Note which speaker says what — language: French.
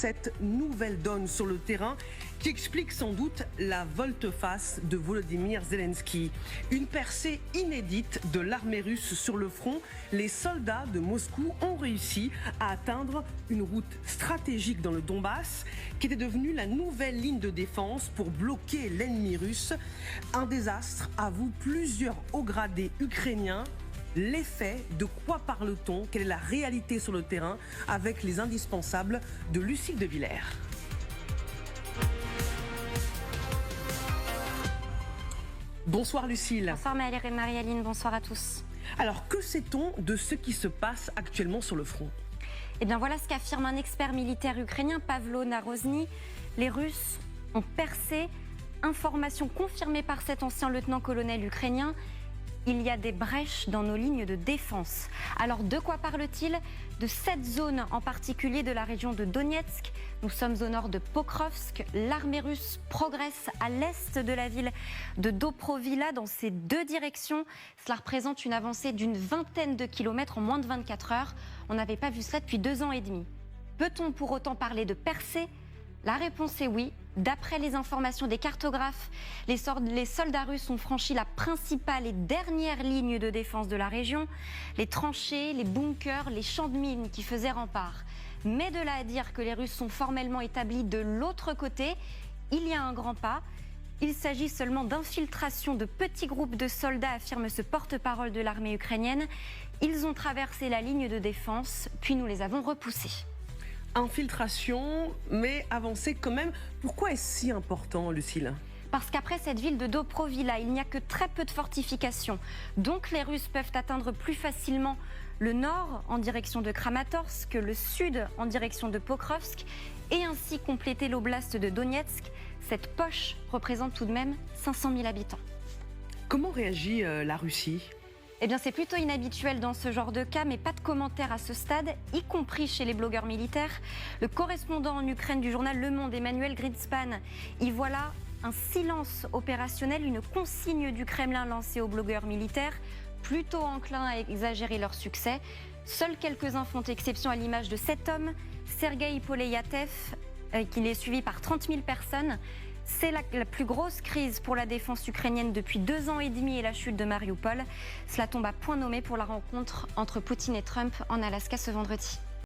Speaker 1: cette nouvelle donne sur le terrain qui explique sans doute la volte-face de Volodymyr Zelensky. Une percée inédite de l'armée russe sur le front. Les soldats de Moscou ont réussi à atteindre une route stratégique dans le Donbass qui était devenue la nouvelle ligne de défense pour bloquer l'ennemi russe. Un désastre, avouent plusieurs hauts gradés ukrainiens. Les faits, de quoi parle-t-on? Quelle est la réalité sur le terrain? Avec les indispensables de Lucille de Villers. Bonsoir Lucille.
Speaker 2: Bonsoir Marie-Aline, bonsoir à tous.
Speaker 1: Alors que sait-on de ce qui se passe actuellement sur le front?
Speaker 2: Eh bien voilà ce qu'affirme un expert militaire ukrainien, Pavlo Narozny. Les Russes ont percé, information confirmée par cet ancien lieutenant-colonel ukrainien. Il y a des brèches dans nos lignes de défense. Alors de quoi parle-t-il? De 7 zones en particulier de la région de Donetsk. Nous sommes au nord de Pokrovsk. L'armée russe progresse à l'est de la ville de Dobrovila dans ces deux directions. Cela représente une avancée d'une vingtaine de kilomètres en moins de 24 heures. On n'avait pas vu cela depuis 2 ans et demi. Peut-on pour autant parler de percée? La réponse est oui. D'après les informations des cartographes, les soldats russes ont franchi la principale et dernière ligne de défense de la région, les tranchées, les bunkers, les champs de mines qui faisaient rempart. Mais de là à dire que les Russes sont formellement établis de l'autre côté, il y a un grand pas. Il s'agit seulement d'infiltration de petits groupes de soldats, affirme ce porte-parole de l'armée ukrainienne. Ils ont traversé la ligne de défense, puis nous les avons repoussés.
Speaker 1: Infiltration, mais avancée quand même. Pourquoi est-ce si important, Lucille?
Speaker 2: Parce qu'après cette ville de Dobrovila, il n'y a que très peu de fortifications. Donc les Russes peuvent atteindre plus facilement le nord en direction de Kramatorsk, le sud en direction de Pokrovsk et ainsi compléter l'oblast de Donetsk. Cette poche représente tout de même 500 000 habitants.
Speaker 1: Comment réagit la Russie?
Speaker 2: Eh bien, c'est plutôt inhabituel dans ce genre de cas, mais pas de commentaires à ce stade, y compris chez les blogueurs militaires. Le correspondant en Ukraine du journal Le Monde, Emmanuel Greenspan, y voit là un silence opérationnel, une consigne du Kremlin lancée aux blogueurs militaires, plutôt enclins à exagérer leur succès. Seuls quelques-uns font exception à l'image de cet homme, Sergueï Poleyatev, qui est suivi par 30 000 personnes. C'est la plus grosse crise pour la défense ukrainienne depuis 2 ans et demi et la chute de Mariupol. Cela tombe à point nommé pour la rencontre entre Poutine et Trump en Alaska ce vendredi.